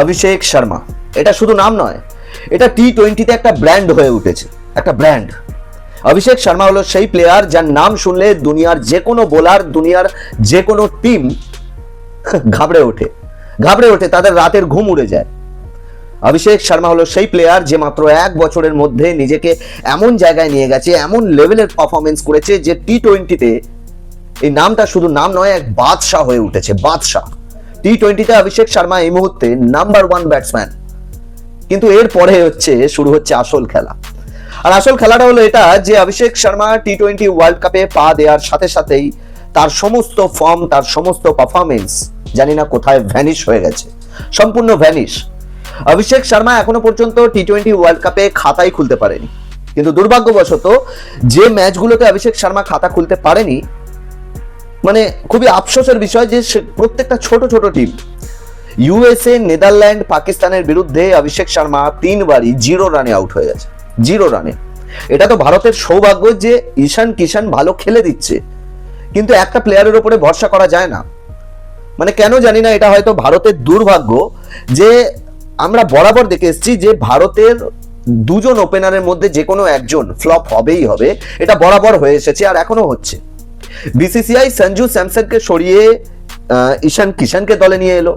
অভিষেক শর্মা, এটা শুধু নাম নয়, এটা টি-20তে একটা ব্র্যান্ড হয়ে উঠেছে, একটা ব্র্যান্ড। অভিষেক শর্মা হলো সেই প্লেয়ার যার নাম শুনলে দুনিয়ার যে কোনো বোলার, দুনিয়ার যে কোনো টিম ঘাবড়ে ওঠে, তাদের রাতের ঘুম উড়ে যায়। অভিষেক শর্মা হলো সেই প্লেয়ার যে মাত্র 1 বছরের মধ্যে নিজেকে এমন জায়গায় নিয়ে গেছে, এমন লেভেলের পারফরমেন্স করেছে যে টি-20তে এই নামটা শুধু নাম নয়, এক বাদশাহ হয়ে উঠেছে, বাদশাহ। টি-20তে অভিষেক শর্মা এই মুহূর্তে নাম্বার 1 ব্যাটসম্যান। কিন্তু এরপরে শুরু হচ্ছে আসল খেলা। আর আসল খেলাটা হলো এটা যে অভিষেক শর্মা টি-20 ওয়ার্ল্ড কাপে পা দেওয়ার সাথে সাথেই তার সমস্ত ফর্ম, তার সমস্ত পারফরমেন্স জানি না কোথায় ভ্যানিশ হয়ে গেছে, সম্পূর্ণ ভ্যানিশ। অভিষেক শর্মা এখনো পর্যন্ত টি-20 ওয়ার্ল্ড কাপে খাতাই খুলতে পারেনি। কিন্তু দুর্ভাগ্যবশত যে ম্যাচগুলোতে অভিষেক শর্মা খাতা খুলতে পারেনি, মানে খুবই আফসোসের বিষয় যে প্রত্যেকটা ছোট ছোট টিম, ইউএসএ, নেদারল্যান্ড, পাকিস্তানের বিরুদ্ধে অভিষেক শর্মা 3 বারই 0 রানে আউট হয়ে গেছে, 0 রানে। এটা তো ভারতের সৌভাগ্য যে ঈশান কিষান ভালো খেলে দিচ্ছে, কিন্তু একটা প্লেয়ারের উপরে ভরসা করা যায় না। মানে কেন জানি না, এটা হয়তো ভারতের দুর্ভাগ্য যে আমরা বরাবর দেখে এসেছি যে ভারতের দুজন ওপেনারের মধ্যে যে কোনো একজন ফ্লপ হবেই হবে, এটা বরাবর হয়ে এসেছে আর এখনো হচ্ছে। বিসিসিআই সঞ্জু স্যামসনকে সরিয়ে ঈশান কিষানকে দলে নিয়ে এলো।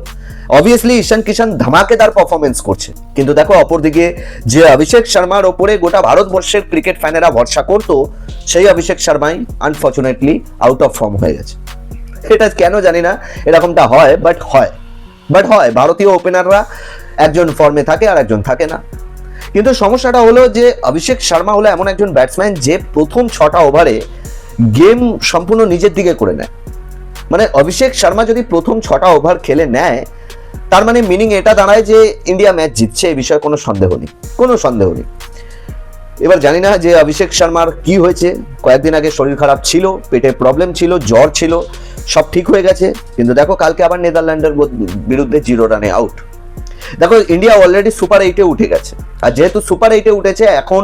অবভিয়াসলি ঈশান কিষান ধামাকেদার পারফরমেন্স করছে, কিন্তু দেখো অপরদিকে যে অভিষেক শর্মার ওপরে গোটা ভারতবর্ষের ক্রিকেট ফ্যানেরা ভরসা করতো, সেই অভিষেক শর্মাই আনফর্চুনেটলি আউট অফ ফর্ম হয়ে গেছে। এটা কেন জানি না এরকমটা হয়, বাট হয়। ভারতীয় ওপেনাররা একজন ফর্মে থাকে আর একজন থাকে না। কিন্তু সমস্যাটা হলো যে অভিষেক শর্মা হলো এমন একজন ব্যাটসম্যান যে প্রথম 6টা ওভারে গেম সম্পূর্ণ নিজের দিকে করে নেয়। মানে অভিষেক শর্মা যদি প্রথম 6টা ওভার খেলে নেয়, তার মানে মিনিং এটা দাঁড়ায় যে ইন্ডিয়া ম্যাচ জিতছে, এই বিষয়ে কোনো সন্দেহ নেই। এবার জানি না যে অভিষেক শর্মার কি হয়েছে, কয়েকদিন আগে শরীর খারাপ ছিল, পেটে প্রবলেম ছিল, জ্বর ছিল, সব ঠিক হয়ে গেছে, কিন্তু দেখো কালকে আবার নেদারল্যান্ডের বিরুদ্ধে 0 রানে আউট। দেখো ইন্ডিয়া অলরেডি সুপার 8-এ উঠে গেছে, আর যেহেতু সুপার 8-এ উঠেছে, এখন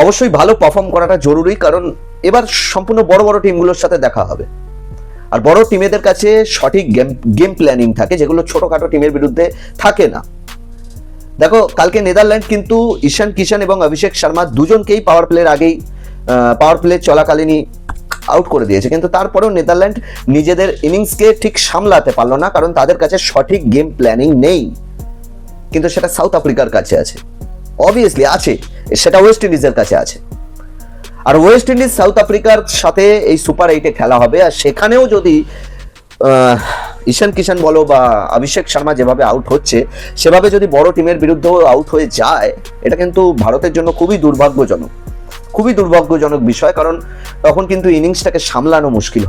অবশ্যই ভালো পারফর্ম করাটা জরুরি, কারণ এবার সম্পূর্ণ বড় বড় টিমগুলোর সাথে দেখা হবে। আর বড় টিমেদের কাছে সঠিক গেম প্ল্যানিং থাকে, যেগুলো ছোটখাটো টিমের বিরুদ্ধে থাকে না। দেখো কালকে নেদারল্যান্ড কিন্তু ঈশান কিষান এবং অভিষেক শর্মা দুজনকেই পাওয়ার প্লে চলাকালীনই আউট করে দিয়েছে, কিন্তু তারপরেও নেদারল্যান্ড নিজেদের ইনিংসকে ঠিক সামলাতে পারলো না, কারণ তাদের কাছে সঠিক গেম প্ল্যানিং নেই। কিন্তু সেটা সাউথ আফ্রিকার কাছে আছে, অবভিয়াসলি আছে, সেটা ওয়েস্ট ইন্ডিজের কাছে আছে। আর ওয়েস্ট ইন্ডিজ সাউথ আফ্রিকার সাথে এই সুপার 8-এ খেলা হবে, আর সেখানেও যদি ঈশান কিষান বলো বা অভিষেক শর্মা যেভাবে আউট হচ্ছে, সেভাবে যদি বড় টিমের বিরুদ্ধেও আউট হয়ে যায়, এটা কিন্তু ভারতের জন্য খুবই দুর্ভাগ্যজনক বিষয়, কারণ তখন কিন্তু ইনিংসটাকে সামলানো মুশকিল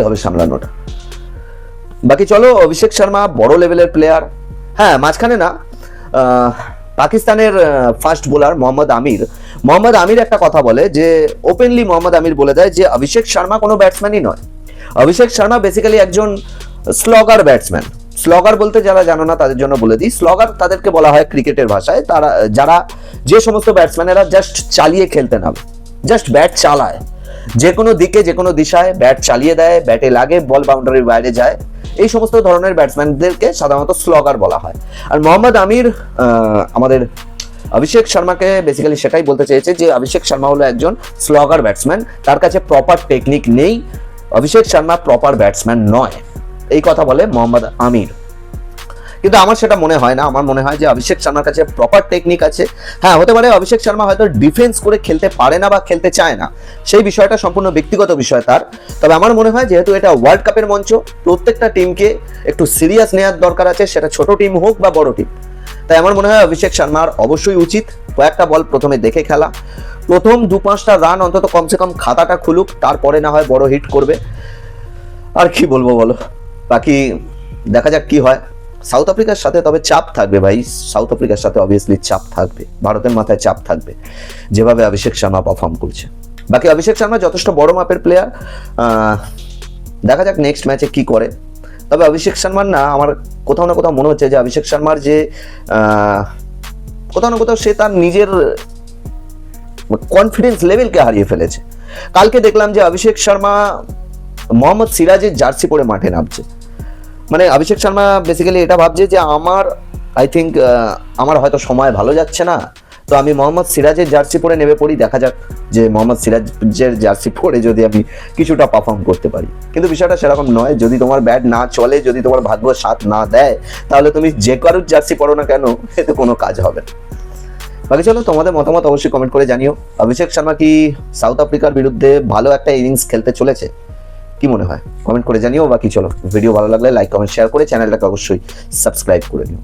হবে সামলানোটা। বাকি চলো, অভিষেক শর্মা বড় লেভেলের প্লেয়ার। হ্যাঁ, মাঝখানে না, পাকিস্তানের ফাস্ট বোলার মোহাম্মদ আমির একটা কথা বলে যে ওপেনলি মোহাম্মদ আমির বলে দেয় যে অভিষেক শর্মা কোনো ব্যাটসম্যানই নয়, অভিষেক শর্মা বেসিক্যালি একজন স্লগার ব্যাটসম্যান। স্লগার বলতে যারা জানো না তাদের জন্য বলে দিই, স্লগার তাদেরকে বলা হয় ক্রিকেটের ভাষায়, তারা যারা যে সমস্ত ব্যাটসম্যানেরা জাস্ট চালিয়ে খেলতে নামে, জাস্ট ব্যাট চালায়, যে কোনো দিকে যে কোনো দিশায় ব্যাট চালিয়ে দেয়, ব্যাটে লাগে, বল বাউন্ডারির বাইরে যায়, এই সমস্ত ধরনের ব্যাটসম্যানদেরকে সাধারণত স্লগার বলা হয়। আর মোহাম্মদ আমির আমাদের অভিষেক শর্মাকে বেসিক্যালি সেটাই বলতে চেয়েছে যে অভিষেক শর্মা হলো একজন স্লগার ব্যাটসম্যান, তার কাছে প্রপার টেকনিক নেই, অভিষেক শর্মা প্রপার ব্যাটসম্যান নয়, এই কথা বলে মোহাম্মদ আমির। কিন্তু আমার সেটা মনে হয় না, আমার মনে হয় যে অভিষেক শর্মার কাছে প্রপার টেকনিক আছে। হ্যাঁ, হতে পারে অভিষেক শর্মা হয়তো ডিফেন্স করে খেলতে পারে না বা খেলতে চায় না, সেই বিষয়টা সম্পূর্ণ ব্যক্তিগত বিষয় তার। তবে আমার মনে হয় যেহেতু এটা ওয়ার্ল্ড কাপের মঞ্চ, প্রত্যেকটা টিমকে একটু সিরিয়াস নেওয়ার দরকার আছে, সেটা ছোট টিম হোক বা বড় টিম। তাই আমার মনে হয় অভিষেক শর্মার অবশ্যই উচিত কয়েকটা বল প্রথমে দেখে খেলা, প্রথম 2-5টা রান অন্তত কমসে কম খাতাটা খুলুক, তারপরে না হয় বড় হিট করবে। আর কি বলবো বলো, বাকি দেখা যাক কি হয়। সাউথ আফ্রিকার সাথে তবে চাপ থাকবে ভাই, সাউথ আফ্রিকার সাথে অবভিয়াসলি চাপ থাকবে, ভারতের মাথায় চাপ থাকবে, যেভাবে অভিষেক শর্মা পারফর্ম করছে। বাকি অভিষেক শর্মা যথেষ্ট বড় মাপের প্লেয়ার, দেখা যাক নেক্সট ম্যাচে কি করে। তবে অভিষেক শর্মার না, আমার কোথাও না কোথাও মনে হচ্ছে যে অভিষেক শর্মার যে কোথাও না কোথাও সে তার নিজের কনফিডেন্স লেভেলকে হারিয়ে ফেলেছে। কালকে দেখলাম যে অভিষেক শর্মা মোহাম্মদ সিরাজের জার্সি পরে মাঠে নামছে। মানে অভিষেক শর্মা বেসিক্যালি এটা ভাবছে যে আই থিঙ্ক আমার হয়তো সময় ভালো যাচ্ছে না, তো আমি মোহাম্মদ সিরাজের জার্সি পরে নেমে পড়ি, দেখা যাক যে মোহাম্মদ সিরাজের জার্সি পরে যদি আমি কিছুটা পারফর্ম করতে পারি। কিন্তু বিষয়টা সেরকম নয়, যদি তোমার ব্যাট না চলে, যদি তোমার ভাগ্য সাথ না দেয়, তাহলে তুমি যে কারোর জার্সি পরো না কেন, এতে কোনো কাজ হবে না। বাকি চলো, তোমাদের মতামত অবশ্যই কমেন্ট করে জানিও। অভিষেক শর্মা কি সাউথ আফ্রিকার বিরুদ্ধে ভালো একটা ইনিংস খেলতে চলেছে? কি মনে হয় কমেন্ট করে জানিও। বাকি চলো, ভিডিও ভালো লাগলে লাইক কমেন্ট শেয়ার করে চ্যানেলটাকে অবশ্যই সাবস্ক্রাইব করে নিও।